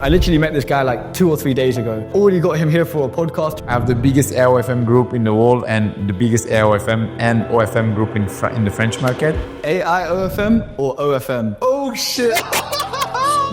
I literally met this guy like 2 or 3 days ago. Already got him here for a podcast. I have the biggest AIOFM group in the world and the biggest AIOFM and OFM group in the French market. AI OFM or OFM? Oh shit!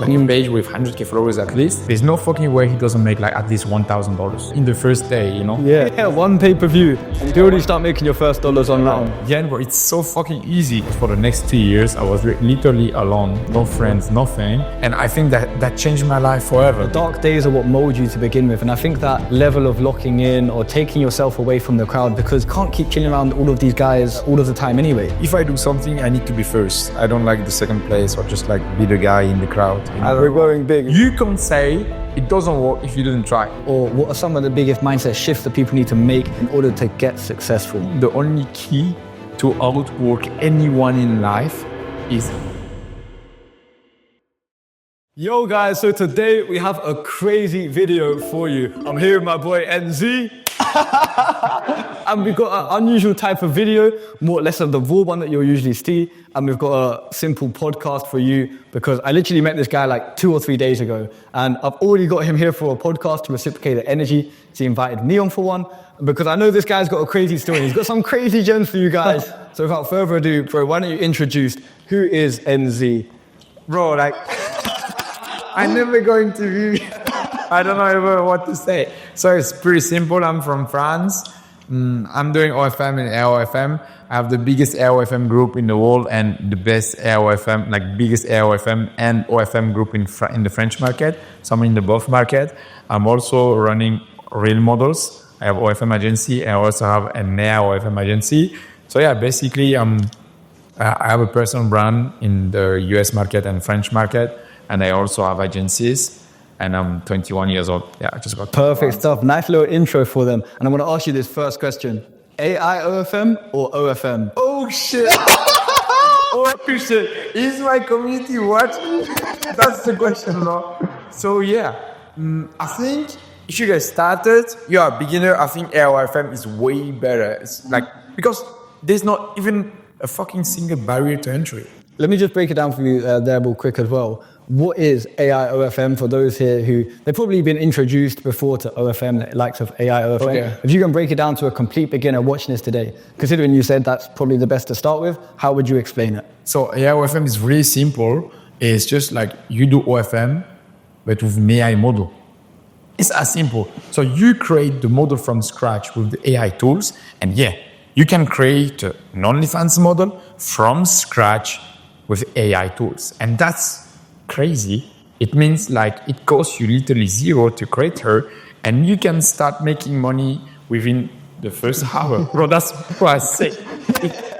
New page with 100k followers at least. There's no fucking way he doesn't make like at least $1,000 in the first day, you know? Yeah, one pay-per-view. And you already start making your first dollars online. Yeah, but it's so fucking easy. For the next 2 years, I was literally alone, no friends, nothing. And I think that changed my life forever. The dark days are what mold you to begin with. And I think that level of locking in or taking yourself away from the crowd, because you can't keep chilling around all of these guys all of the time anyway. If I do something, I need to be first. I don't like the second place or just like be the guy in the crowd. We're growing big. You can't say it doesn't work if you didn't try. Or what are some of the biggest mindset shifts that people need to make in order to get successful? The only key to outwork anyone in life is... Yo guys, so today we have a crazy video for you. I'm here with my boy NZ. And we've got an unusual type of video, more or less of the raw one that you'll usually see. And we've got a simple podcast for you because I literally met this guy like 2 or 3 days ago. And I've already got him here for a podcast to reciprocate the energy. So he invited me on for one because I know this guy's got a crazy story. He's got some crazy gems for you guys. So without further ado, bro, why don't you introduce who is NZ? Bro, like... I'm never going to be... I don't know ever what to say. So it's pretty simple. I'm from France. I'm doing OFM and AIOFM. I have the biggest AIOFM group in the world and the best AIOFM, like biggest AIOFM and OFM group in the French market. So I'm in the both market. I'm also running real models. I have OFM agency. I also have an AIOFM agency. So yeah, basically I have a personal brand in the US market and French market. And I also have agencies. And I'm 21 years old. Yeah, I just got... Perfect stuff. Nice little intro for them. And I'm going to ask you this first question. AI OFM or OFM? Oh shit! Oh shit! Is my community watching? That's the question, no? So yeah, I think if you guys started, you're a beginner, I think AIOFM is way better. It's like, because there's not even a fucking single barrier to entry. Let me just break it down for you there real quick as well. What is AI OFM for those here who, they've probably been introduced before to OFM, the likes of AI OFM. Okay. If you can break it down to a complete beginner watching this today, considering you said that's probably the best to start with, how would you explain it? So AI OFM is really simple. It's just like you do OFM, but with an AI model. It's as simple. So you create the model from scratch with the AI tools, and yeah, you can create an OnlyFans model from scratch with AI tools. And that's crazy. It means like it costs you literally zero to create her, and you can start making money within the first hour. Bro, that's what I say.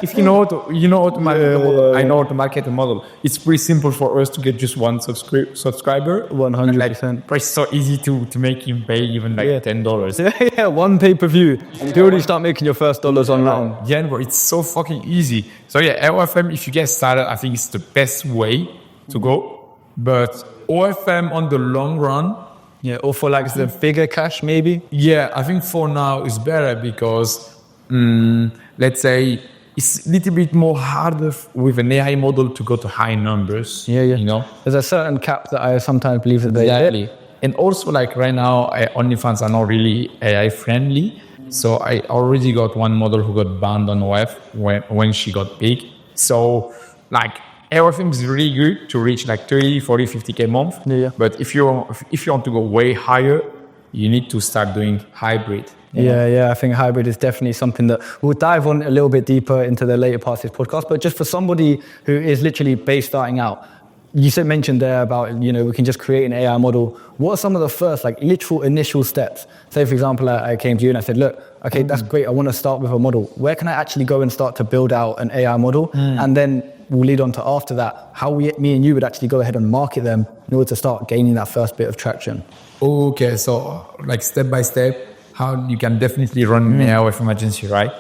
If you know how to market a model, I know how to market a model. It's pretty simple for us to get just one subscriber. 100%. Like, it's so easy to make him pay even like $10. Yeah, one pay-per-view. And you already start making your first dollars online. Yeah, bro, it's so fucking easy. So yeah, OFM, if you get started, I think it's the best way to go. But OFM on the long run, yeah, or for like the bigger cash maybe. Yeah, I think for now it's better because let's say it's a little bit more harder with an AI model to go to high numbers. Yeah. You know, there's a certain cap that I sometimes believe that they hit. And also like right now, OnlyFans are not really AI friendly. So I already got one model who got banned on OF when she got big. So like, AIOFM is really good to reach like 30, 40, 50K a month. Yeah. But if you want to go way higher, you need to start doing hybrid. Yeah, I think hybrid is definitely something that we'll dive on a little bit deeper into the later parts of this podcast. But just for somebody who is literally starting out, you mentioned there about, we can just create an AI model. What are some of the first, like literal initial steps? Say, for example, I came to you and I said, look, okay, that's great. I want to start with a model. Where can I actually go and start to build out an AI model? And then we'll lead on to after that, how me and you would actually go ahead and market them in order to start gaining that first bit of traction. Okay, so like step by step, how you can definitely run an AI from agency, right?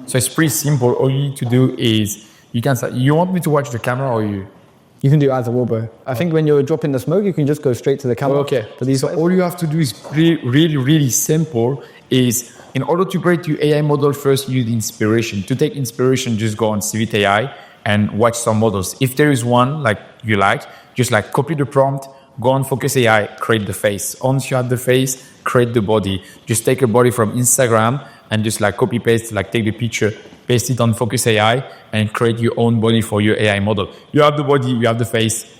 So it's pretty simple. All you need to do is, you can start, you want me to watch the camera or you? You can do either or, bro. I think when you're dropping the smoke, you can just go straight to the camera. Okay, so all you have to do is really simple is, in order to create your AI model, first you need inspiration. To take inspiration, just go on Civit AI and watch some models. If there is one like you like, just like copy the prompt, go on Focus AI, create the face. Once you have the face, create the body. Just take a body from Instagram and just like copy paste, like take the picture, paste it on Focus AI and create your own body for your AI model. You have the body, you have the face.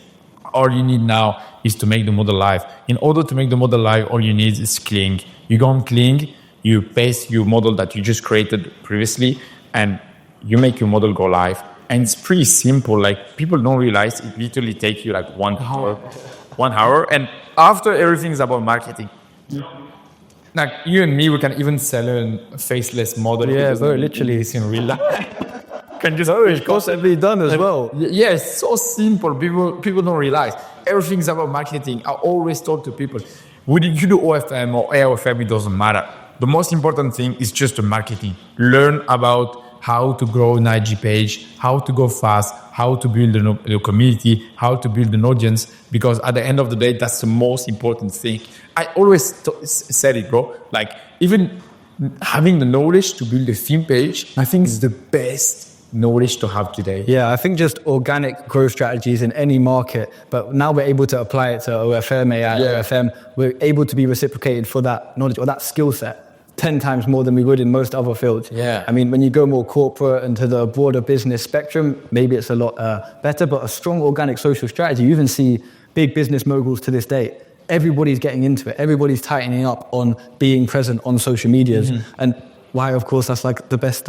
All you need now is to make the model live. In order to make the model live, all you need is Kling. You go on Kling, you paste your model that you just created previously, and you make your model go live. And it's pretty simple. Like, people don't realize it literally takes you like 1 hour. 1 hour. And after, everything is about marketing. Like, you and me, we can even sell a faceless model. Yeah, bro, literally. It's in real life. Can just it's constantly done as well. Yeah, it's so simple. People don't realize. Everything's about marketing. I always talk to people. Whether you do OFM or AIOFM, it doesn't matter. The most important thing is just the marketing. Learn about how to grow an IG page, how to go fast, how to build a community, how to build an audience, because at the end of the day, that's the most important thing. I always said it, bro. Like, even having the knowledge to build a theme page, I think is the best knowledge to have today. Yeah, I think just organic growth strategies in any market, but now we're able to apply it to OFM, AI, OFM. We're able to be reciprocated for that knowledge or that skill set 10 times more than we would in most other fields. Yeah. I mean, when you go more corporate and to the broader business spectrum, maybe it's a lot better, but a strong organic social strategy, you even see big business moguls to this day. Everybody's getting into it. Everybody's tightening up on being present on social medias. And why, of course, that's like the best,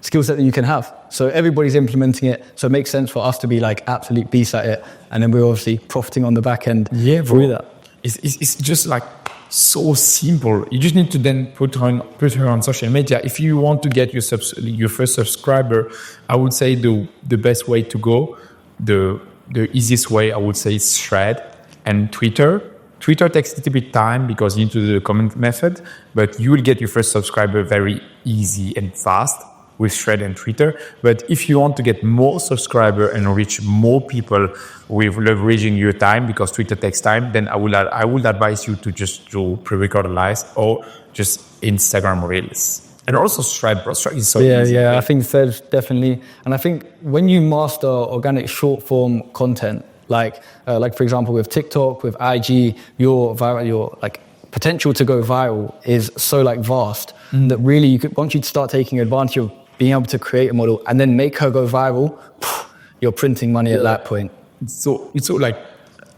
skill set that you can have. So everybody's implementing it. So it makes sense for us to be like absolute beasts at it. And then we're obviously profiting on the back end through that. It's just like so simple. You just need to then put her on social media. If you want to get your first subscriber, I would say the best way to go, the easiest way, I would say, is Thread and Twitter. Twitter takes a little bit time because you need to do the comment method, but you will get your first subscriber very easy and fast with Thread and Twitter. But if you want to get more subscribers and reach more people with leveraging your time, because Twitter takes time, then I would advise you to just do pre-recorded lives or just Instagram Reels. And also Thread, bro. Thread is so easy. Yeah, I think Thread definitely. And I think when you master organic short form content, like for example with TikTok, with IG, your like potential to go viral is so like vast that really once you start taking advantage of being able to create a model and then make her go viral, you're printing money at that point. It's so like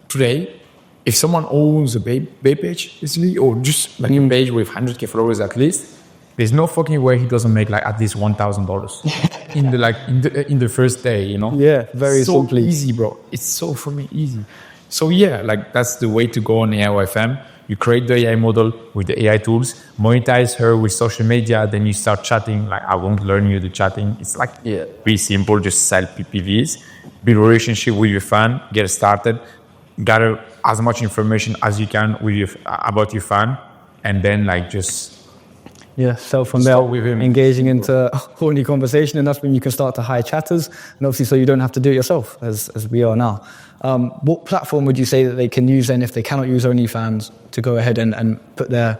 today, if someone owns a babe page, basically, or just like a page with 100K followers at least, there's no fucking way he doesn't make like at least $1,000 in the first day, you know? Yeah, very so simply. Easy, bro. It's so for me easy. So yeah, like that's the way to go on AIOFM. You create the AI model with the AI tools, monetize her with social media, then you start chatting. Like, I won't learn you the chatting. It's like pretty simple. Just sell PPVs, build a relationship with your fan, get started, gather as much information as you can with about your fan, and then like just sell from there, with him. Engaging into a horny conversation, and that's when you can start to hire chatters, and obviously so you don't have to do it yourself, as we are now. What platform would you say that they can use then if they cannot use OnlyFans to go ahead and put their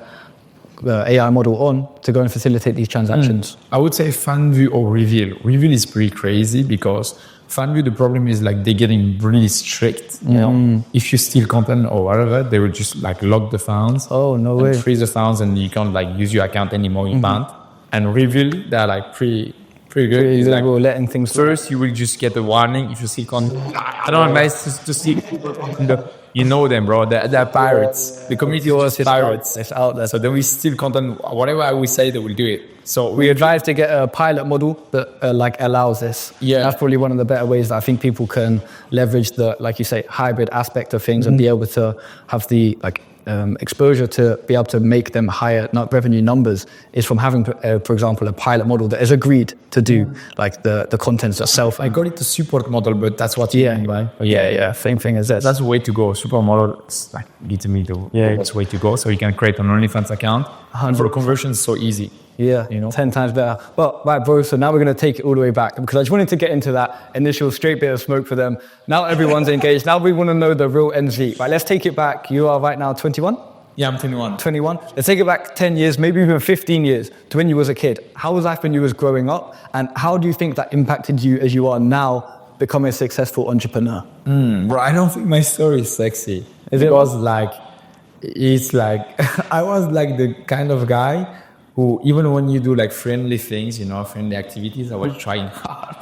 AI model on to go and facilitate these transactions? I would say FanView or Reveal. Reveal is pretty crazy because FanView, the problem is like they're getting really strict. You know, if you steal content or whatever, they will just like lock the funds. Oh, no way. Freeze the funds, and you can't like use your account anymore. You can't. And Reveal, they're like pretty good. Pretty like, letting things first, you will just get a warning if you see content. I don't advise to see. You know them, bro. They're pirates. The community was pirates. It's out there. So then we steal content. Whatever we say, they will do it. So we advise to get a pilot model that like allows this. Yeah. That's probably one of the better ways that I think people can leverage the, like you say, hybrid aspect of things and be able to have the like exposure to be able to make them higher revenue numbers is from having, for example, a pilot model that is agreed to do like the contents itself. I got it to support model, but that's what you mean, right? Yeah, same thing as that. That's the way to go. Super model is like literally the best way to go. So you can create an OnlyFans account. For conversion, it's so easy. Yeah, you know, 10 times better. Well, right, bro, so now we're going to take it all the way back because I just wanted to get into that initial straight bit of smoke for them. Now everyone's engaged. Now we want to know the real NZ. Right, let's take it back. You are right now 21? Yeah, I'm 21. 21. Let's take it back 10 years, maybe even 15 years to when you was a kid. How was life when you was growing up? And how do you think that impacted you as you are now become a successful entrepreneur? Bro, I don't think my story is sexy. Because like, it's like, I was like the kind of guy who, even when you do like friendly things, friendly activities, I was trying hard.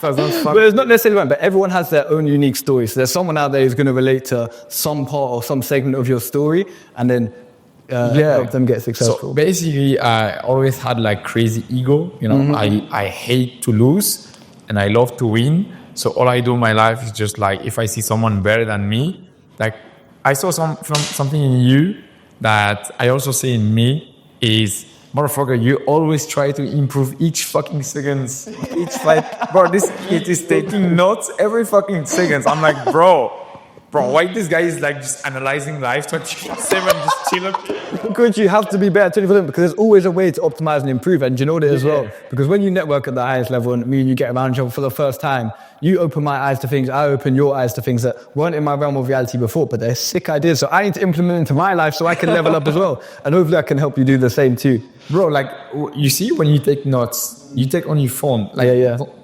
But it's not necessarily right, but everyone has their own unique story. So there's someone out there who's going to relate to some part or some segment of your story and then help them get successful. So basically, I always had like crazy ego. I hate to lose and I love to win. So all I do in my life is just like, if I see someone better than me, like I saw something in you that I also see in me is, motherfucker, you always try to improve each fucking seconds. Bro, this kid is taking notes every fucking seconds. I'm like, bro, why this guy is like just analyzing life 24/7, just chilling? Because you have to be better 24/7 because there's always a way to optimize and improve, and you know that as well. Because when you network at the highest level and me and you get around each other for the first time, you open my eyes to things, I open your eyes to things that weren't in my realm of reality before, but they're sick ideas. So I need to implement into my life so I can level up as well. And hopefully I can help you do the same too. Bro, like, you see when you take notes, you take on your phone. Like,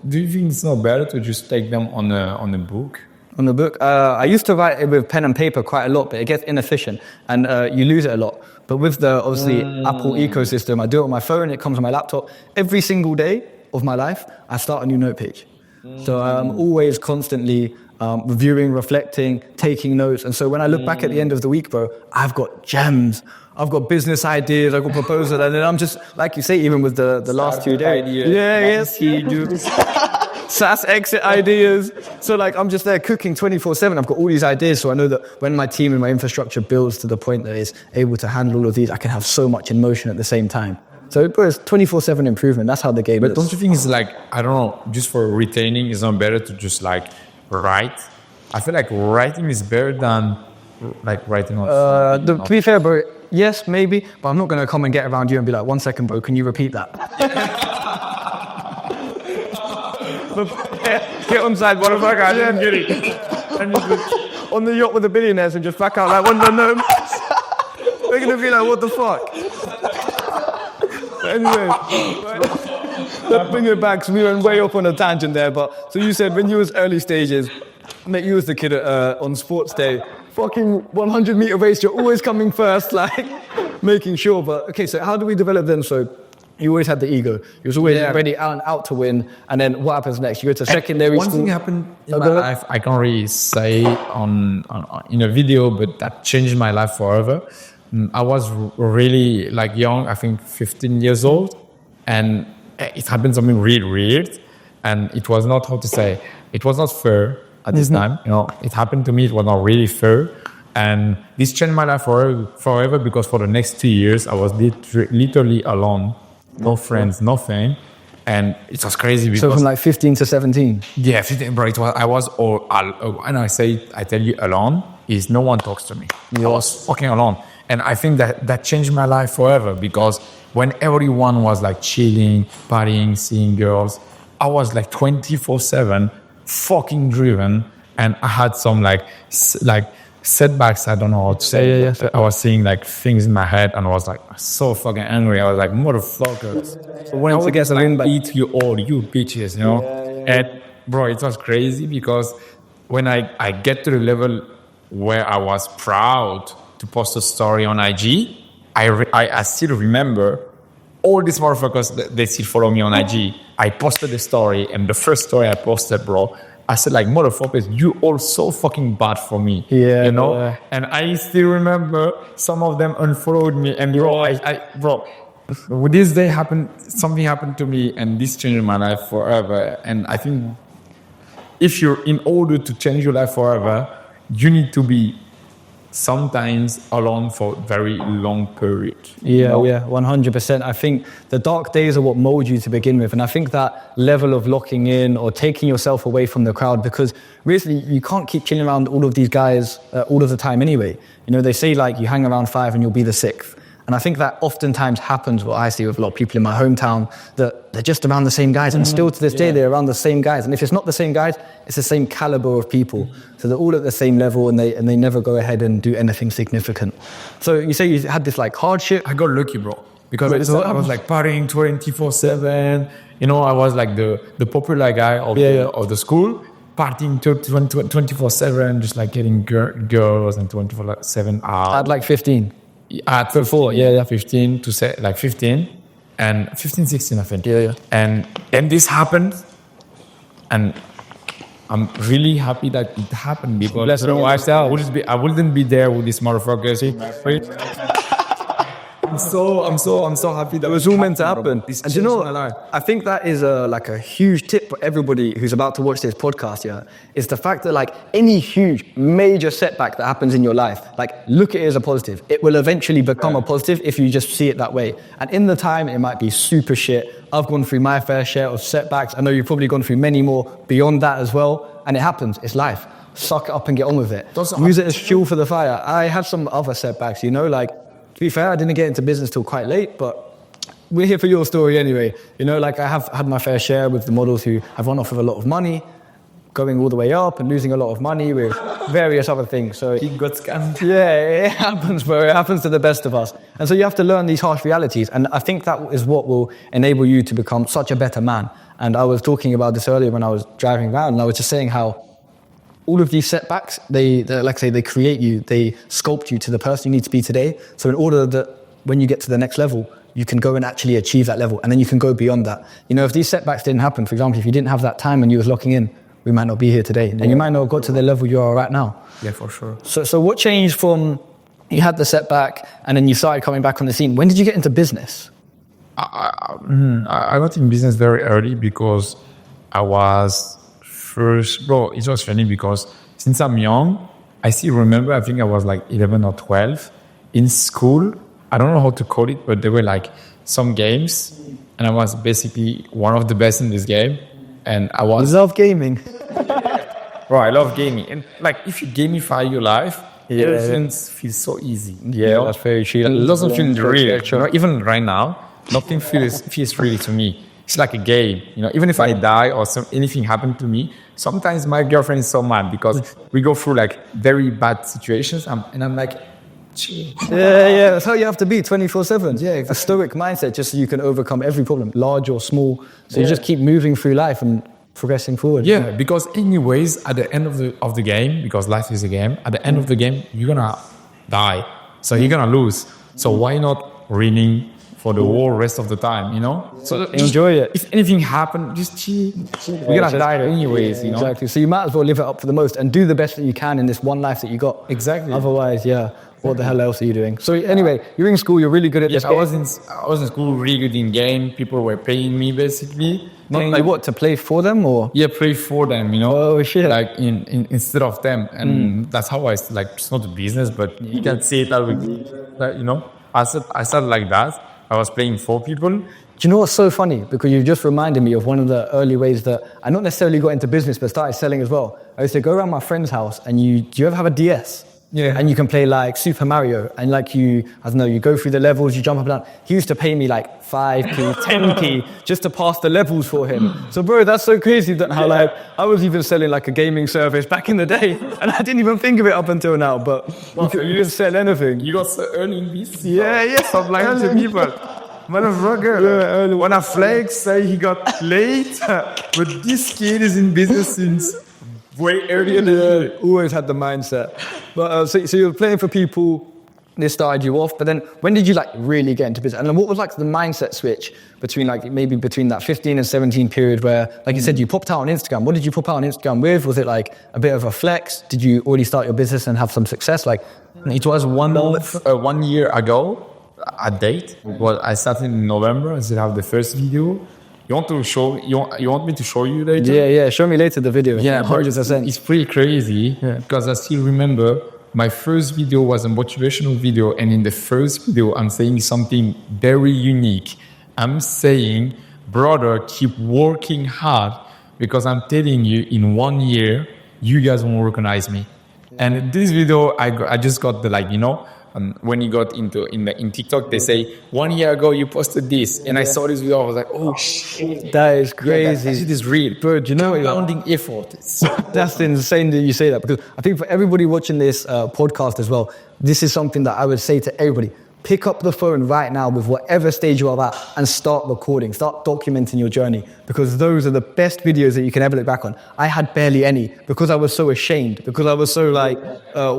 do you think it's not better to just take them on a book? On the book, I used to write it with pen and paper quite a lot, but it gets inefficient and you lose it a lot. But with the, obviously, Apple ecosystem, I do it on my phone, it comes on my laptop. Every single day of my life, I start a new note page. So I'm always constantly reviewing, reflecting, taking notes. And so when I look back at the end of the week, bro, I've got gems. I've got business ideas, I've got proposals, and then I'm just, like you say, even with the last 2 days. SaaS exit ideas. So like I'm just there cooking 24/7. I've got all these ideas, so I know that when my team and my infrastructure builds to the point that it's able to handle all of these, I can have so much in motion at the same time. So bro, it's 24/7 improvement. That's how the game is. But don't you think it's like, I don't know, just for retaining, it's not better to just like write? I feel like writing is better than like writing on. To be fair, bro, yes, maybe, but I'm not going to come and get around you and be like, 1 second, bro, can you repeat that? Get on side, motherfucker, I didn't get it. And just on the yacht with the billionaires and just back out like, one, no. They're going to be like, what the fuck? But anyway, let's bring it back, so we went way up on a tangent there, but so you said when you was early stages, mate, you was the kid on sports day, fucking 100-meter race, you're always coming first, like, making sure, but okay, so how do we develop then? So you always had the ego. You was always ready out to win. And then what happens next? You go to secondary school. One thing happened in my life, I can't really say in a video, but that changed my life forever. I was really like young, I think 15 years old. And it happened something really weird. And it was not, it was not fair at this time. It happened to me, it was not really fair. And this changed my life forever because for the next 2 years, I was literally alone. No friends, nothing. And it was crazy because... So from like 15 to 17? Yeah, 15, bro. I was all... And I tell you alone, is no one talks to me. I was fucking alone. And I think that changed my life forever because when everyone was like chilling, partying, seeing girls, I was like 24/7 fucking driven. And I had some like setbacks, I don't know how to say. Yeah. I was seeing like things in my head and I was like so fucking angry. I was like, motherfuckers. So when to get like, eat you all, you bitches, And bro, it was crazy because when I get to the level where I was proud to post a story on IG, I still remember all these motherfuckers, they still follow me on IG. I posted the story and the first story I posted, bro, I said like, motherfuckers, you all so fucking bad for me, And I still remember some of them unfollowed me, and bro, this day something happened to me, and this changed my life forever. And I think in order to change your life forever, you need to be sometimes alone for a very long period. Yeah, 100%. I think the dark days are what mold you to begin with. And I think that level of locking in or taking yourself away from the crowd, because really you can't keep chilling around all of these guys all of the time anyway. They say like you hang around 5 and you'll be the 6th. And I think that oftentimes happens, what I see with a lot of people in my hometown, that they're just around the same guys. And still to this day, they're around the same guys. And if it's not the same guys, it's the same caliber of people. So they're all at the same level and they never go ahead and do anything significant. So you say you had this like hardship. I got lucky, bro. Because I was like partying 24/7. I was like the popular guy of the school, partying 24/7, just like getting girls and 24/7 hours. At like 15. At 15. 15 to say like 15 and 15, 16, I think. Yeah. And then this happened, and I'm really happy that it happened because I wouldn't be there with these motherfuckers. I'm so happy that It was all meant to happen. And you know, I think that is like a huge tip for everybody who's about to watch this podcast, is the fact that like any huge major setback that happens in your life, like look at it as a positive. It will eventually become a positive if you just see it that way. And in the time, it might be super shit. I've gone through my fair share of setbacks. I know you've probably gone through many more beyond that as well. And it happens. It's life. Suck it up and get on with it. Use it as fuel for the fire. I had some other setbacks, like, to be fair, I didn't get into business till quite late, but we're here for your story anyway. Like I have had my fair share with the models who have run off with a lot of money, going all the way up and losing a lot of money with various other things. So he got scammed. Yeah, it happens, bro. It happens to the best of us. And so you have to learn these harsh realities. And I think that is what will enable you to become such a better man. And I was talking about this earlier when I was driving around, and I was just saying how all of these setbacks, they like I say, they create you, they sculpt you to the person you need to be today. So in order that when you get to the next level, you can go and actually achieve that level, and then you can go beyond that. If these setbacks didn't happen, for example, if you didn't have that time when you was locking in, we might not be here today, and you might not have got to the level you are right now. Yeah, for sure. So what changed from you had the setback and then you started coming back on the scene? When did you get into business? I got in business very early because I was it was funny because since I'm young, I still remember, I think I was like 11 or 12 in school. I don't know how to call it, but there were like some games and I was basically one of the best in this game. And I love gaming. Bro, I love gaming. And like if you gamify your life, it doesn't feel so easy. Yeah, that's very true. It doesn't feel real. Even right now, nothing feels real to me. It's like a game, even if I die or anything happened to me, sometimes my girlfriend is so mad because we go through like very bad situations and I'm like, chill. Yeah, that's how you have to be 24/7. Yeah, a stoic mindset just so you can overcome every problem, large or small. So you just keep moving through life and progressing forward. Yeah, because anyways, at the end of the game, because life is a game, at the end of the game, you're gonna die. So you're gonna lose. So why not winning for the whole rest of the time, So enjoy it. If anything happened, just chill. We're gonna die anyways, Exactly. So you might as well live it up for the most and do the best that you can in this one life that you got. Exactly. Otherwise, what the hell else are you doing? So anyway, you're in school, you're really good at this. I was in school, really good in game. People were paying me basically. Paying you what, to play for them or? Yeah, play for them, Oh shit. Like instead of them. And that's how it's not a business, but you can say it I started like that. I was playing for people. Do you know what's so funny? Because you've just reminded me of one of the early ways that I not necessarily got into business, but started selling as well. I used to go around my friend's house and do you ever have a DS? Yeah. And you can play like Super Mario and like you go through the levels, you jump up and down. He used to pay me like 5p, 10p just to pass the levels for him. So bro, that's so crazy that how like I was even selling like a gaming service back in the day and I didn't even think of it up until now, but you can sell anything. You got so early in this? Yeah. Stop lying to people. Motherfucker, when I flex, say he got late, but this kid is in business since way earlier than me. Always had the mindset. But so you were playing for people, this started you off, but then when did you like really get into business? And then what was like the mindset switch between that 15 and 17 period where, like you said, you popped out on Instagram. What did you pop out on Instagram with? Was it like a bit of a flex? Did you already start your business and have some success? Like it was 1 year ago. A date. Well, I started in November. I still have the first video. You want me to show you later? Yeah. Show me later the video. Yeah, it's pretty crazy because I still remember my first video was a motivational video, and in the first video, I'm saying something very unique. I'm saying, brother, keep working hard because I'm telling you, in 1 year, you guys won't recognize me. And in this video, I just got the when you got in TikTok, they say 1 year ago you posted this, and I saw this video. I was like, oh shit, that is crazy. This is real, bro. Do you know compounding effort? That's insane that you say that, because I think for everybody watching this podcast as well, this is something that I would say to everybody. pick up the phone right now with whatever stage you are at and start recording, start documenting your journey, because those are the best videos that you can ever look back on. I had barely any because I was so ashamed, because I was so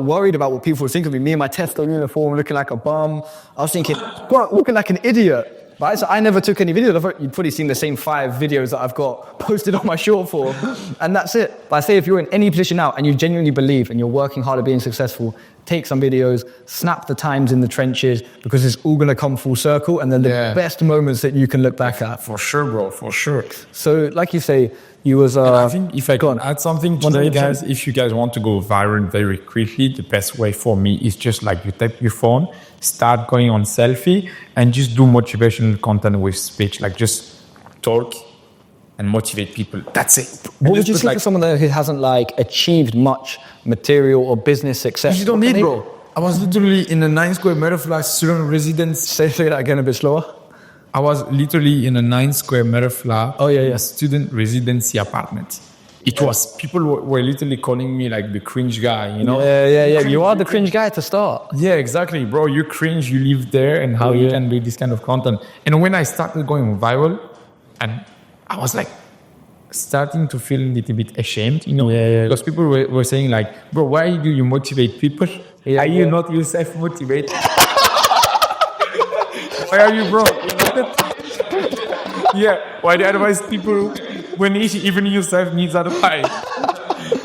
worried about what people would think of me. Me in my Tesco uniform, looking like a bum. I was thinking, God, looking like an idiot. Right? So I never took any videos. You've probably seen the same 5 videos that I've got posted on my short form, and that's it. But I say if you're in any position now and you genuinely believe and you're working hard at being successful, take some videos, snap the times in the trenches, because it's all going to come full circle, and they're the best moments that you can look back at. For sure, bro, for sure. So like you say, you was... I think if I can add something today, guys, if you guys want to go viral very quickly, the best way for me is just like you tap your phone, start going on selfie, and just do motivational content with speech. Like just talk and motivate people. That's it. What would you say to someone who hasn't achieved much material or business success? You don't need, bro. I was literally in a 9 square meter flat student residence. Say that again a bit slower. I was literally in a 9 square meter flat. Oh, yeah. Student residency apartment. It was, people were literally calling me like the cringe guy, you know? Yeah. You are the cringe guy to start. Yeah, exactly, bro. You cringe, you live there, and how you can do this kind of content. And when I started going viral, and I was like starting to feel a little bit ashamed, you know? Because people were saying like, bro, why do you motivate people? Are you not yourself motivated? Why are you, bro? Why do you advise people when even yourself needs advice?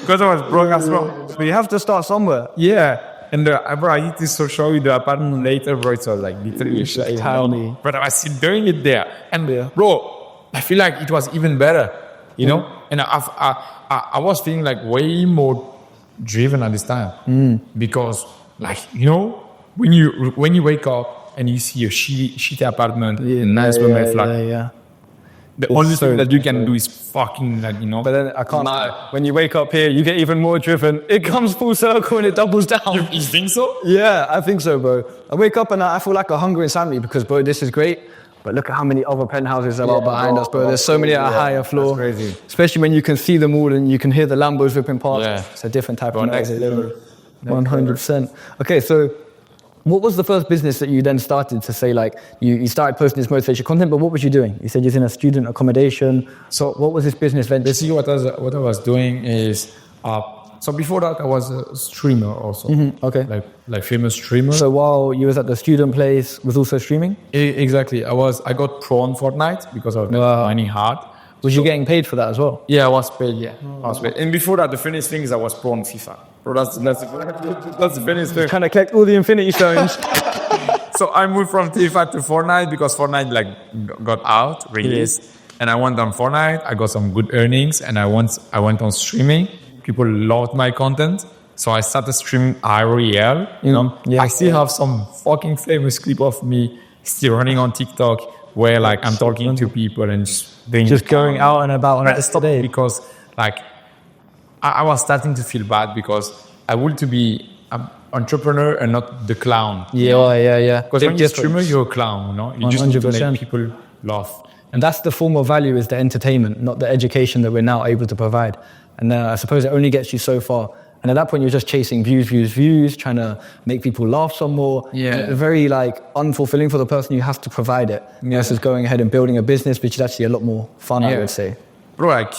Because I was broke as well. But you have to start somewhere. Yeah. And bro, I need to show you the apartment later, bro. It was like literally tiny. But I was still doing it there. And bro, I feel like it was even better, you know? And I was feeling like way more driven at this time. Because like, you know, when you wake up and you see a shitty apartment, a nice flat, the only thing that you can do is fucking, like, you know. But then I can't. When you wake up here, you get even more driven. It comes full circle and it doubles down. You think so? Yeah, I think so, bro. I wake up and I feel like a hunger inside me because, bro, this is great. But look at how many other penthouses there are behind us, bro. There's so many at a higher floor. That's crazy. Especially when you can see them all and you can hear the Lambos ripping past. It's a different type of next level. 100%. Okay, so what was the first business that you then started to say, like, you started posting this motivation content, but what was you doing? You said you're in a student accommodation. So what was this business venture? Basically, what I was doing is, so before that, I was a streamer also. Okay. Like famous streamer. So while you was at the student place, was also streaming? Exactly. I got pro on Fortnite because I was mining hard. Was you getting paid for that as well? Yeah, I was paid, I was paid. And before that, the funniest thing is I was pro on FIFA. Bro, that's the funniest thing. Kind of collect all the Infinity Stones. So I moved from FIFA to Fortnite because Fortnite got out, released. And I went on Fortnite, I got some good earnings, and I went on streaming. People loved my content. So I started streaming IRL, you know. I still have some fucking famous clip of me still running on TikTok where like I'm talking to people and just going out and about on it today because like I was starting to feel bad because I want to be an entrepreneur and not the clown. Yeah. Because when you're a streamer, you're a clown, you know? You just need to make people laugh. And that's the form of value, is the entertainment, not the education that we're now able to provide. And I suppose it only gets you so far. And at that point, you're just chasing views, trying to make people laugh some more. Yeah. Very unfulfilling for the person who has to provide it. Versus going ahead and building a business, which is actually a lot more fun, I would say. Bro, like,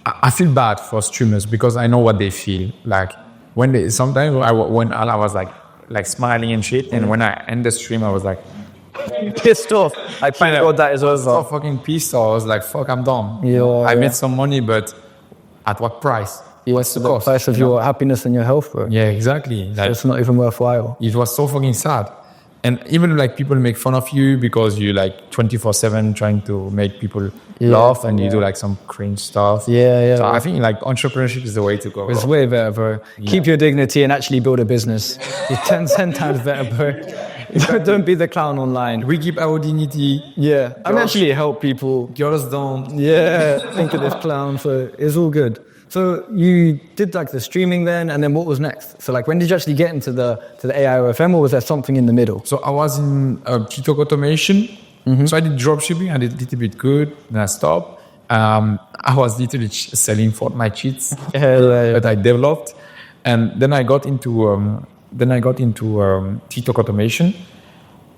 I feel bad for streamers because I know what they feel. Like, when I was like smiling and shit, and when I end the stream, I was like pissed off. I thank God that is over. So fucking pissed off. I was like, fuck, I'm done. I made some money, but at what price? What's the cost? Price of your happiness and your health, bro. Yeah, exactly. So it's not even worthwhile. It was so fucking sad. And even like people make fun of you because you like 24/7 trying to make people laugh and you do like some cringe stuff. Yeah. So I think like entrepreneurship is the way to go. It's way better, bro. Keep your dignity and actually build a business. It's 10 times better, bro. Don't be the clown online. We keep our dignity. Yeah. And actually help people. Girls don't. Yeah. Think of this clown. So it's all good. So you did like the streaming then, and then what was next? So like when did you actually get into the AIOFM, or was there something in the middle? So I was in TikTok automation. So I did dropshipping. I did a little bit good. Then I stopped. I was literally selling Fortnite cheats that I developed, and then I got into TikTok automation.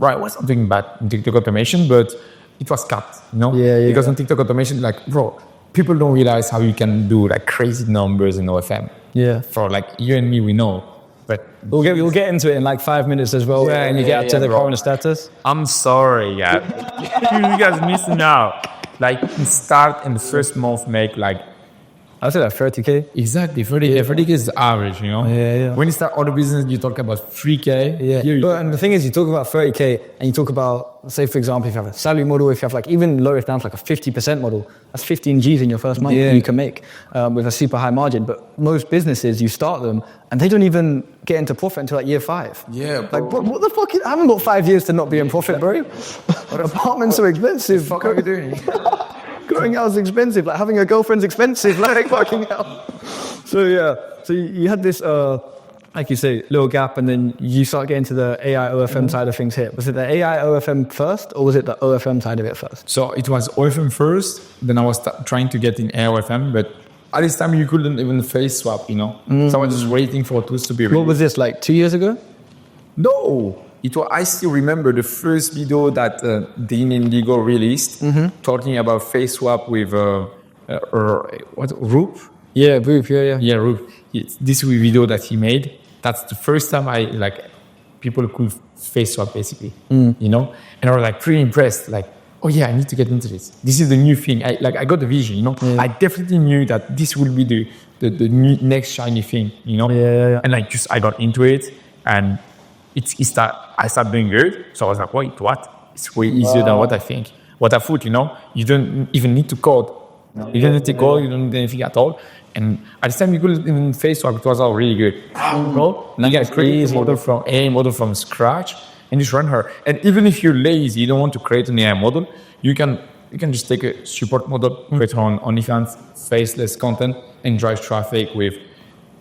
right, was something bad in TikTok automation, but it was cut, you know? Yeah. Because in TikTok automation, like, bro, people don't realize how you can do like crazy numbers in OFM. Yeah. For like you and me, we know. But We'll get into it in like 5 minutes as well. Yeah, when you yeah, get up to yeah, the bro. current status. I'm sorry, guys. You guys missing out. Like, you start in the first month, make like, I would say like 30K. exactly, 30K is the average, you know? Yeah. When you start other business, you talk about 3K. Yeah. But, and the thing is, you talk about 30K and you talk about, say, for example, if you have a salary model, if you have like even lower down to like a 50% model, that's 15 G's in your first month you can make with a super high margin. But most businesses, you start them and they don't even get into profit until like year 5. Yeah, bro. Like, what the fuck? I haven't got 5 years to not be in profit, bro. Apartments are expensive. What are you doing? Going out is expensive. Like having a girlfriend's expensive. Like fucking hell. So yeah. So you had this, like you say, little gap, and then you start getting to the AI OFM side of things here. Was it the AI OFM first, or was it the OFM side of it first? So it was OFM first, then I was trying to get in AIOFM, but at this time you couldn't even face swap, you know? So I was just waiting for tools to be ready. What was this, like 2 years ago? No! It was, I still remember the first video that Dean Indigo released, talking about face swap with, Roop? Yeah, Boop, yeah. Yeah, Roop. This video that he made, that's the first time people could face swap basically, you know? And I was like pretty impressed, like, oh yeah, I need to get into this. This is the new thing. I got the vision, you know? Yeah. I definitely knew that this would be the new next shiny thing, you know? Yeah. And I got into it, and I started doing good. So I was like, wait, what? It's way easier than what I think. What I thought, you know? You don't even need to code. You don't need to code, you don't need anything at all. And at this time, you couldn't even face swap. It was all really good. Bro, you guys create a model from scratch and just run her. And even if you're lazy, you don't want to create an AI model, you can just take a support model, create her on OnlyFans, faceless content, and drive traffic with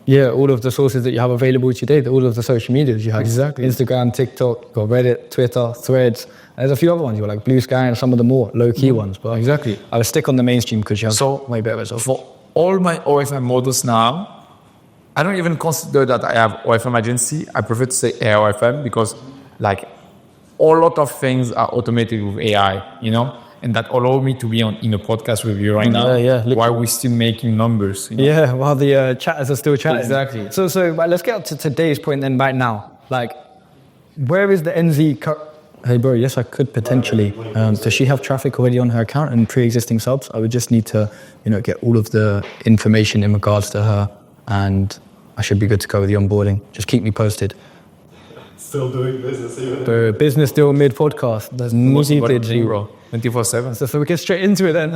all of the sources that you have available today, all of the social medias you have. Exactly. Instagram, TikTok, you've got Reddit, Twitter, Threads. There's a few other ones. You've got like Blue Sky and some of the more low-key ones. But Exactly. I would stick on the mainstream because you have way better results. For all my OFM models now, I don't even consider that I have OFM agency. I prefer to say AIOFM because like a lot of things are automated with AI, you know? And that allowed me to be in a podcast with you right now. While we're still making numbers. You know? Yeah, while the chatters are still chatting. Exactly. So right, let's get up to today's point then right now. Like, where is the NZ... Hey, bro, yes, I could potentially. Does she have traffic already on her account and pre-existing subs? I would just need to, get all of the information in regards to her, and I should be good to go with the onboarding. Just keep me posted. Still doing business even. The business deal mid-podcast. There's nothing 0, 24/7. So we get straight into it then.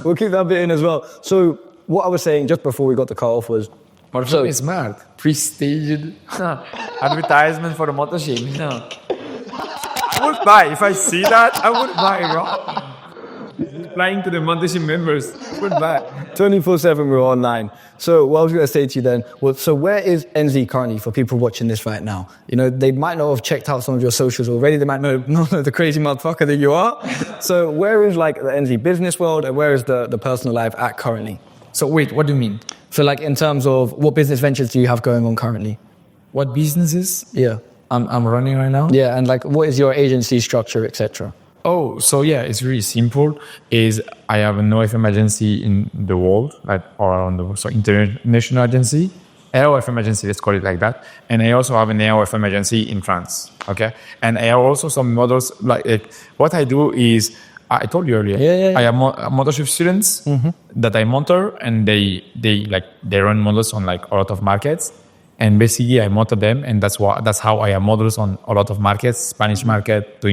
We'll keep that bit in as well. So what I was saying just before we got the cut off was... So it's smart. Pre-staged advertisement for the motorship. No. I would buy. If I see that, I would buy, bro. Applying to the Monteship members. I would buy. 24/7 we're online. So what I was going to say to you then was, so where is NZ currently for people watching this right now? They might not have checked out some of your socials already. They might not know the crazy motherfucker that you are. So where is like the NZ business world and where is the personal life at currently? So wait, what do you mean? So like in terms of what business ventures do you have going on currently? What businesses? Yeah. I'm running right now? Yeah, and like what is your agency structure, etc.? Oh, so yeah, it's really simple. I have an OFM agency in the world, international agency, AIOFM agency, let's call it like that. And I also have an AIOFM agency in France. Okay, and I have also some models. Like what I do is, I told you earlier. Yeah. I have mentorship students that I mentor, and they run models on like a lot of markets. And basically, I mentor them, and that's how I have models on a lot of markets. Spanish market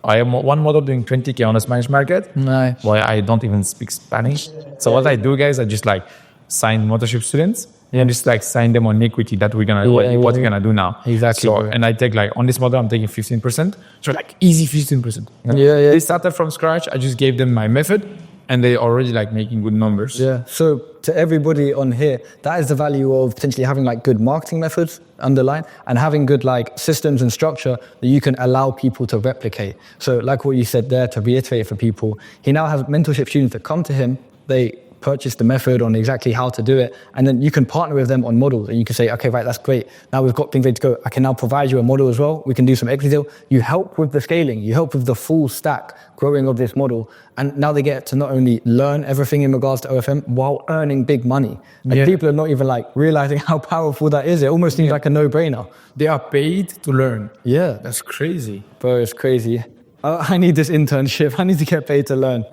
I have one model doing 20K on the Spanish market. Nice. Well, I don't even speak Spanish. So what I do, guys, I just like sign mentorship students and just like sign them on equity that we're gonna what we're gonna do now. Exactly. So and I take like on this model, I'm taking 15%. So like easy 15%. Yeah. They started from scratch. I just gave them my method, and they already like making good numbers. Yeah. So to everybody on here, that is the value of potentially having like good marketing methods underlined and having good like systems and structure that you can allow people to replicate. So like what you said there, to reiterate for people, he now has mentorship students that come to him, they purchase the method on exactly how to do it. And then you can partner with them on models and you can say, okay, right, that's great. Now we've got things ready to go. I can now provide you a model as well. We can do some equity deal. You help with the scaling. You help with the full stack growing of this model. And now they get to not only learn everything in regards to OFM while earning big money. And people are not even like realizing how powerful that is. It almost seems like a no-brainer. They are paid to learn. Yeah. That's crazy. Bro, it's crazy. I need this internship. I need to get paid to learn.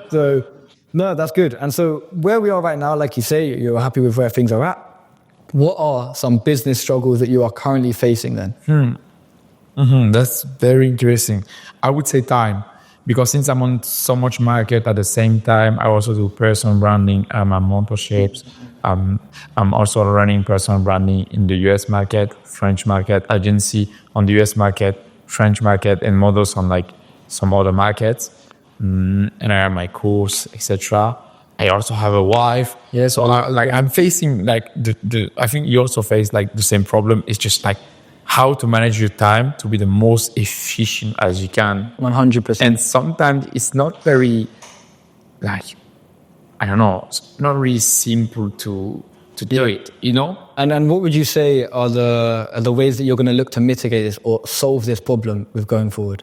So, no, that's good. And so where we are right now, like you say, you're happy with where things are at. What are some business struggles that you are currently facing then? That's very interesting. I would say time. Because since I'm on so much market at the same time, I also do personal branding. I'm mentorships. I'm also running personal branding in the US market, French market, agency on the US market, French market, and models on like some other markets. And I have my course, etc. I also have a wife. Yeah, so I'm facing like I think you also face like the same problem. It's just like how to manage your time to be the most efficient as you can. 100%. And sometimes it's not very, like, I don't know, it's not really simple to do it, you know? And what would you say are the ways that you're going to look to mitigate this or solve this problem with going forward?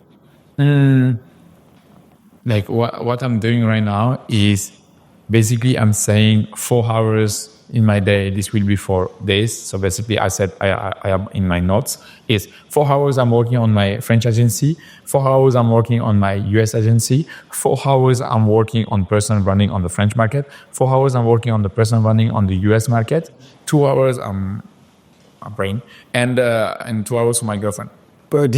Like what I'm doing right now is basically I'm saying 4 hours in my day, this will be 4 days. So basically I said, I am in my notes, is 4 hours I'm working on my French agency, 4 hours I'm working on my US agency, 4 hours I'm working on personal branding on the French market, 4 hours I'm working on the personal branding on the US market, 2 hours I'm a brain, and 2 hours for my girlfriend. Bro,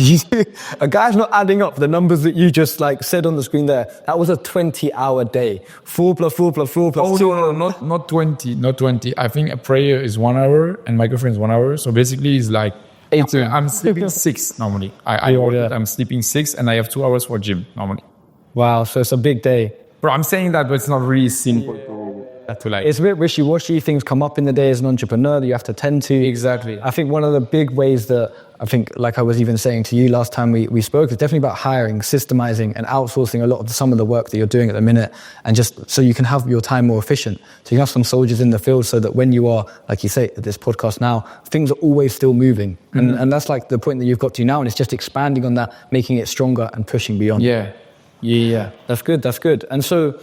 a guy's not adding up the numbers that you just like said on the screen there. That was a 20-hour day. 4 plus 4 plus 4 plus 2. No, not 20, not 20. I think a prayer is 1 hour and my girlfriend is 1 hour. So basically it's like, 18. I'm sleeping 6 normally. I'm sleeping 6 and I have 2 hours for gym normally. Wow, so it's a big day. Bro, I'm saying that, but it's not really simple to like. It's a bit wishy-washy. Things come up in the day as an entrepreneur that you have to tend to. Exactly. I think one of the big ways that I think, like I was even saying to you last time we spoke, is definitely about hiring, systemizing and outsourcing a lot of some of the work that you're doing at the minute, and just so you can have your time more efficient. So you have some soldiers in the field so that when you are, like you say, at this podcast now, things are always still moving. And that's like the point that you've got to now, and it's just expanding on that, making it stronger and pushing beyond. Yeah. That's good. And so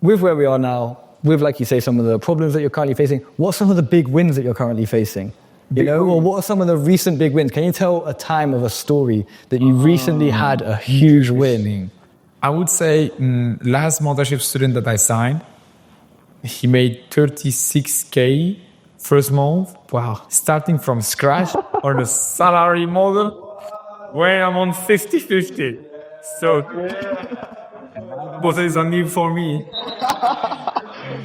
with where we are now, with, like you say, some of the problems that you're currently facing, what are some of the big wins that you're currently facing? You know, or what are some of the recent big wins? Can you tell a time of a story that you recently had a huge win? I would say last mentorship student that I signed, he made 36K first month. Wow. Starting from scratch on a salary model where I'm on 50-50. So, both is only for me.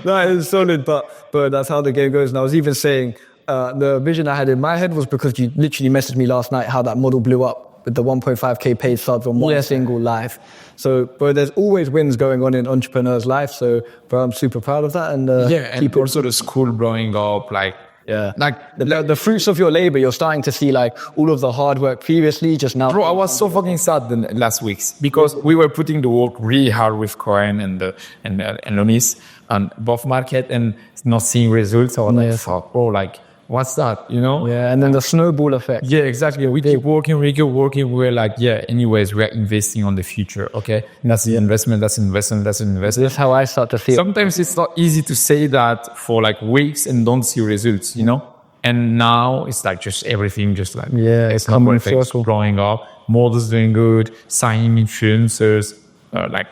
No, it's solid, but that's how the game goes. And I was even saying, the vision I had in my head was because you literally messaged me last night how that model blew up with the 1.5K paid subs on one single live. So, bro, there's always wins going on in entrepreneurs' life. So, bro, I'm super proud of that. And and also the school blowing up, like the fruits of your labor. You're starting to see like all of the hard work previously just now. Bro, I was so fucking sad the last weeks because we were putting the work really hard with Cohen and Lonis on both market and not seeing results. So I was like, fuck, bro, like, what's that, you know? Yeah, and then the snowball effect. Yeah, exactly. We keep working. We're like, anyways, we're investing on the future, okay? And that's the investment, that's investment. That's how I start to feel. Sometimes it's not easy to say that for like weeks and don't see results, you know? And now it's like just everything just like... Yeah, it's coming circle. Growing up, models doing good, signing influencers, like...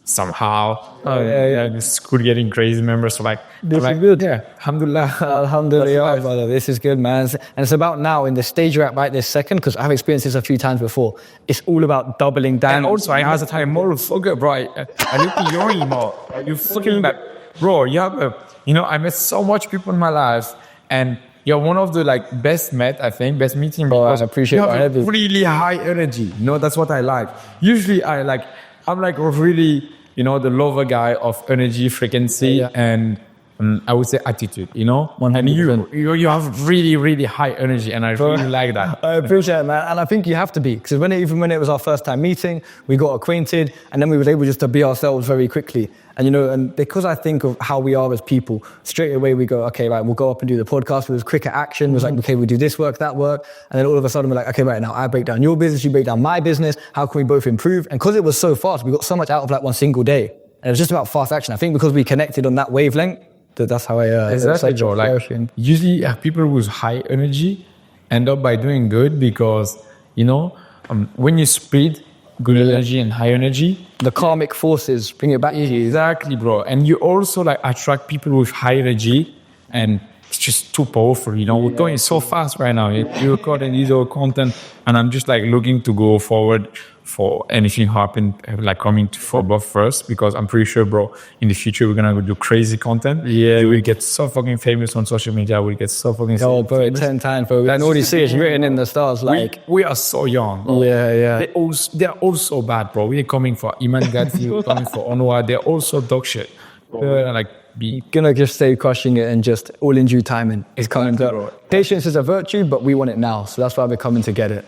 somehow. The school getting crazy members. So like, this is good. Yeah, alhamdulillah. Alhamdulillah, brother. This is good, man. And it's about now in the stage you're at right this second, because I've experienced this a few times before. It's all about doubling down. And also, I have a time more focus, bro. I look at your email. You fucking like, bro. You have I met so much people in my life, and you're one of the like best meeting. Bro, I appreciate you have really high energy. That's what I like. Usually, I'm like really, the lover guy of energy, frequency, and I would say attitude, you know? 100%. And you have really, really high energy, and I really like that. I appreciate it, man. And I think you have to be, because even when it was our first time meeting, we got acquainted, and then we were able just to be ourselves very quickly. And, and because I think of how we are as people, straight away we go, okay, right, we'll go up and do the podcast. It was quicker action. It was like, okay, we do this work, that work. And then all of a sudden we're like, okay, right, now I break down your business, you break down my business. How can we both improve? And because it was so fast, we got so much out of like one single day. And it was just about fast action. I think because we connected on that wavelength, that's how I... Exactly, Joe. Like, usually people with high energy end up by doing good because, when you split good energy and high energy, the karmic forces bring it back to you. Exactly, bro. And you also like attract people with high energy, and it's just too powerful. We're going so fast right now. You record and use our content, and I'm just like looking to go forward for anything happen, like coming for both first, because I'm pretty sure, bro, in the future we're gonna go do crazy content. Yeah, we will get so fucking famous on social media. We'll get so fucking bro, 10 times, bro. And all these series written in the stars, like we are so young. Bro. Yeah. They're all so bad, bro. We're coming for Iman Gatti, we're coming for Onwa. They're all so dog shit. Gonna just stay crushing it and just all in due timing. It's coming bro. Patience is a virtue, but we want it now, so that's why we're coming to get it.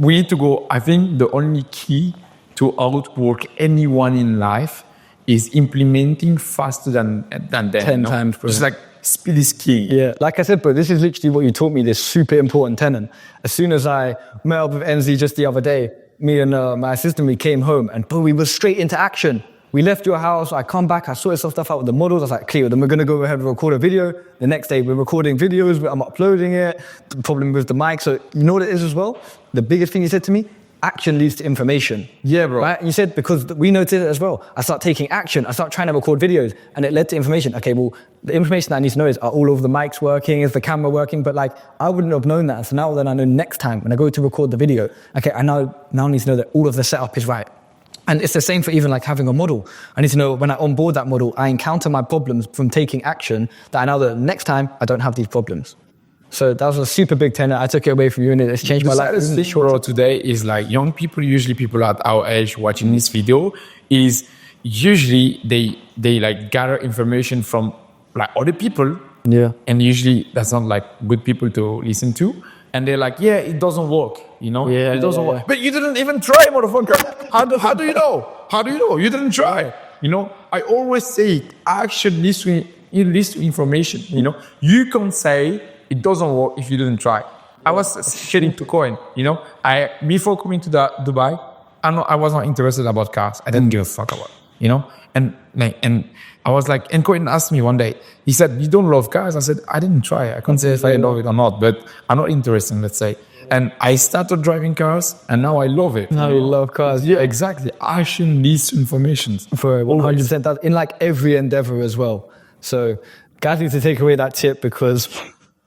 We need to go. I think the only key to outwork anyone in life is implementing faster than them. 10 times, bro. It's like speed is key. Yeah, like I said, bro, this is literally what you taught me, this super important tenet. As soon as I met up with NZ just the other day, me and my assistant, we came home and bro, we were straight into action. We left your house, I come back, I sorted some stuff out with the models. I was like, clear, then we're going to go ahead and record a video. The next day, we're recording videos, I'm uploading it. The problem with the mic. So you know what it is as well? The biggest thing you said to me, action leads to information. Yeah, bro. Right? And you said, because we noticed it as well. I start taking action. I start trying to record videos and it led to information. Okay, well, the information I need to know is, are all of the mics working? Is the camera working? But like, I wouldn't have known that. So now then I know next time when I go to record the video, okay, I now need to know that all of the setup is right. And it's the same for even like having a model. I need to know when I onboard that model, I encounter my problems from taking action, that I know that next time I don't have these problems. So that was a super big tenet. I took it away from you and it's changed my life. The saddest today is like young people, usually people at our age watching this video, is usually they like gather information from like other people. Yeah. And usually that's not like good people to listen to. And they're like, yeah, it doesn't work, Yeah, it doesn't work. But you didn't even try, motherfucker. How do you know? How do you know? You didn't try. I always say action leads to information. You can't say it doesn't work if you didn't try. I was shitting to coin. Before coming to Dubai, I was not interested about cars. I didn't give a fuck about it, And I was like, and Cohen asked me one day, he said, you don't love cars? I said, I didn't try. I can't say if I love it or not, but I'm not interested, let's say. And I started driving cars and now I love it. Now you love cars. Yeah, exactly. Action leads to information. For 100%. That in like every endeavor as well. So guys need to take away that tip because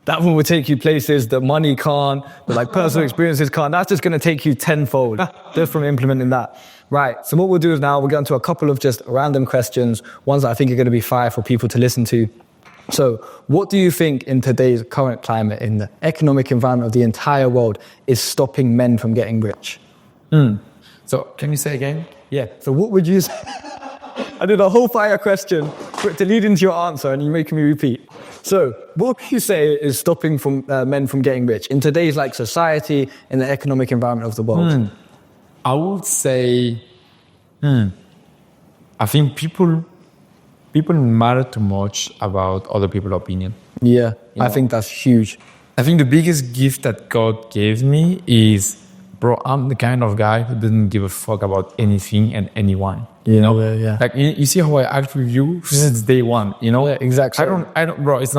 that one will take you places that money can't, that like personal experiences can't. That's just going to take you tenfold just from implementing that. Right. So what we'll do is now we'll get into a couple of just random questions, ones that I think are going to be fire for people to listen to. So what do you think in today's current climate, in the economic environment of the entire world, is stopping men from getting rich? So can you say again? Yeah. So what would you say? I did a whole fire question for it to lead into your answer and you're making me repeat. So what would you say is stopping men from getting rich in today's like society, in the economic environment of the world? I would say, I think people matter too much about other people's opinion. Yeah, I think that's huge. I think the biggest gift that God gave me is, bro, I'm the kind of guy who doesn't give a fuck about anything and anyone. Yeah. Like you see how I act with you since day one. Yeah, exactly. I don't, bro. It's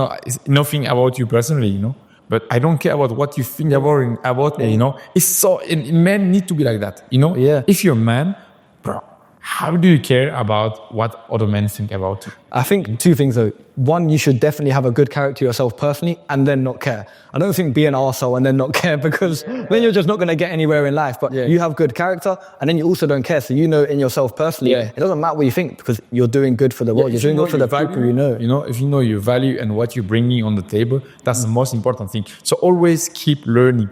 nothing about you personally. But I don't care about what you think about me. It's so. And men need to be like that. Yeah. If you're a man, bro, how do you care about what other men think about you? I think two things though. One, you should definitely have a good character yourself personally and then not care. I don't think be an arsehole and then not care because then you're just not going to get anywhere in life. But you have good character and then you also don't care. So in yourself personally, it doesn't matter what you think because you're doing good for the world. You're doing good for the people you know. If you know your value and what you're bringing on the table, that's the most important thing. So always keep learning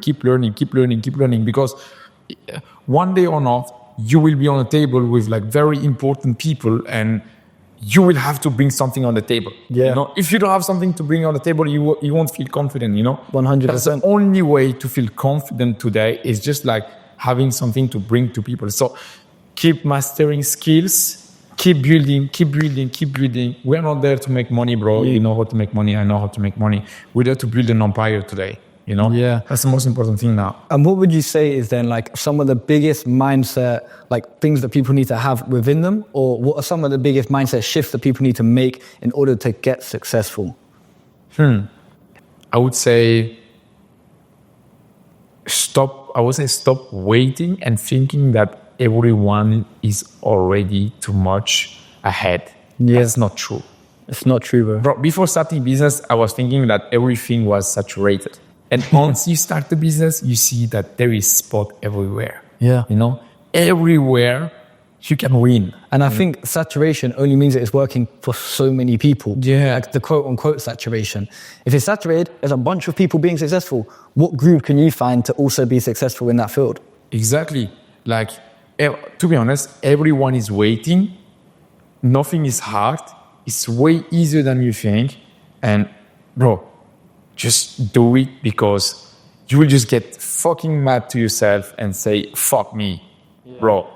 because one day or not, you will be on a table with like very important people and you will have to bring something on the table. Yeah. You know, if you don't have something to bring on the table, you won't feel confident, you know? 100%. That's the only way to feel confident today is just like having something to bring to people. So keep mastering skills, keep building. We're not there to make money, bro. You know how to make money. I know how to make money. We're there to build an empire today. You know, that's the most important thing now. And what would you say is then like some of the biggest mindset, like things that people need to have within them, or what are some of the biggest mindset shifts that people need to make in order to get successful? I would say stop waiting and thinking that everyone is already too much ahead. Yeah. That's not true. It's not true, bro. Bro, before starting business, I was thinking that everything was saturated. And once you start the business, you see that there is spot everywhere. Yeah. You know, everywhere you can win. And I think saturation only means that it's working for so many people. Yeah. Like the quote unquote saturation. If it's saturated, there's a bunch of people being successful. What group can you find to also be successful in that field? Exactly. Like, to be honest, everyone is waiting. Nothing is hard. It's way easier than you think. And bro, just do it, because you will just get fucking mad to yourself and say, fuck me, bro.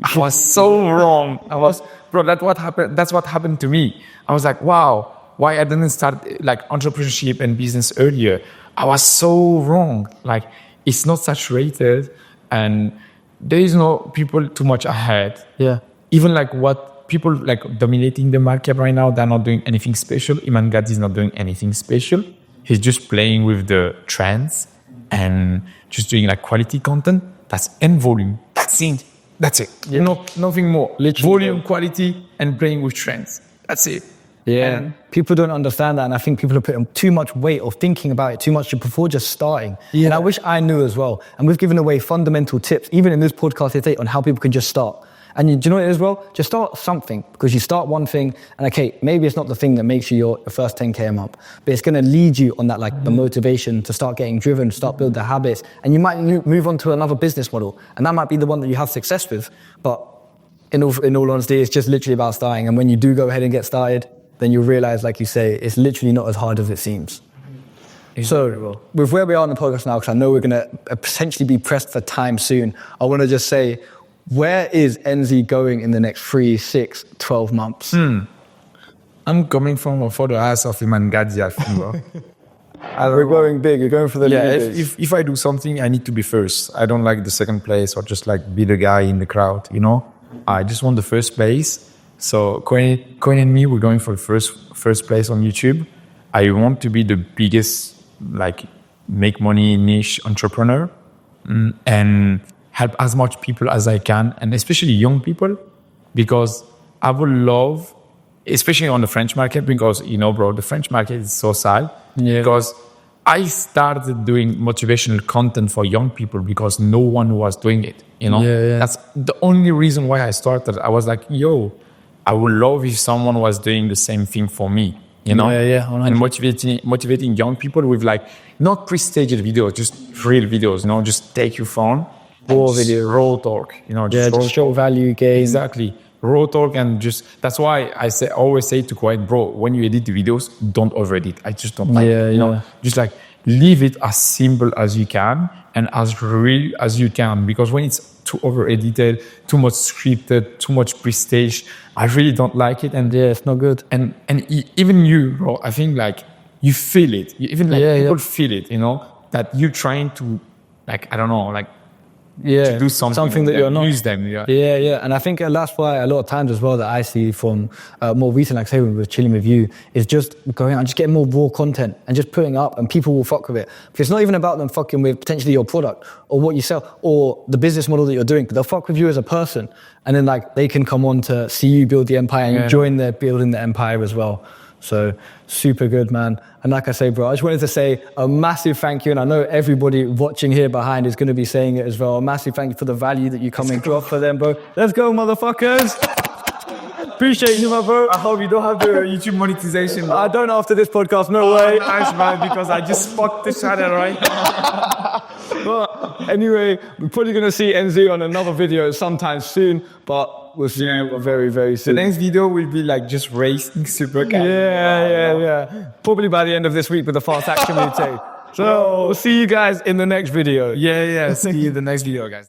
I was so wrong. That's what happened to me. I was like, wow, why I didn't start like entrepreneurship and business earlier? I was so wrong. Like, it's not saturated and there is no people too much ahead. Yeah. Even like what people like dominating the market right now, they're not doing anything special. Iman Gadzhi is not doing anything special. He's just playing with the trends and just doing like quality content. That's and volume. That's it. Yeah. No, nothing more. Literally. Volume, quality, and playing with trends. That's it. Yeah. And people don't understand that. And I think people are putting too much weight or thinking about it too much before just starting. Yeah. And I wish I knew as well. And we've given away fundamental tips, even in this podcast today, on how people can just start. And do you know what it is, well? Just start something, because you start one thing and okay, maybe it's not the thing that makes you your first 10K a month, but it's going to lead you on that, like the motivation to start getting driven, start build the habits. And you might move on to another business model. And that might be the one that you have success with. But in all honesty, it's just literally about starting. And when you do go ahead and get started, then you realize, like you say, it's literally not as hard as it seems. So with where we are on the podcast now, because I know we're going to potentially be pressed for time soon, I want to just say, where is NZ going in the next 3, 6, 12 months? I'm coming from for the ass of Iman Gadzhi, I think, bro. We're going big. You're going for the leaders. if I do something, I need to be first. I don't like the second place or just like be the guy in the crowd, you know? I just want the first place. So Cohen and me, we're going for the first place on YouTube. I want to be the biggest, like, make money niche entrepreneur and help as much people as I can, and especially young people, because I would love, especially on the French market, because, you know, bro, the French market is so sad. Yeah. Because I started doing motivational content for young people because no one was doing it, you know? Yeah. That's the only reason why I started. I was like, yo, I would love if someone was doing the same thing for me, you know? Yeah. And motivating young people with like, not pre-staged videos, just real videos, you know? Just take your phone, raw video, raw talk, you know? Just show value, gain. Exactly. Raw talk, and just, that's why I always say to Quiet, bro, when you edit the videos, don't over edit. I just don't like it, you know? Just like, leave it as simple as you can and as real as you can, because when it's too over edited, too much scripted, too much pre-staged, I really don't like it. And yeah, it's not good. And even you, bro, I think like you feel it. Even like people feel it, you know, that you're trying to, like, I don't know, like, to do something that you're not. Use them. Yeah. And I think that's why a lot of times as well that I see from more recent, like say when we were chilling with you, is just going out and just getting more raw content and just putting up, and people will fuck with it. Because it's not even about them fucking with potentially your product or what you sell or the business model that you're doing, but they'll fuck with you as a person. And then like they can come on to see you build the empire and join their building the empire as well. So super good, man. And like I say, bro, I just wanted to say a massive thank you. And I know everybody watching here behind is going to be saying it as well. A massive thank you for the value that you come and drop for them, bro. Let's go, motherfuckers. Appreciate you, my bro. I hope you don't have the YouTube monetization. I don't after this podcast, no way. Nice, man, because I just fucked the channel, right? But anyway, we're probably going to see NZ on another video sometime soon. But we'll see you very, very The soon. next video will be like just racing supercar. Yeah. Probably by the end of this week with the fast action we take. So, see you guys in the next video. Yeah. See you in the next video, guys.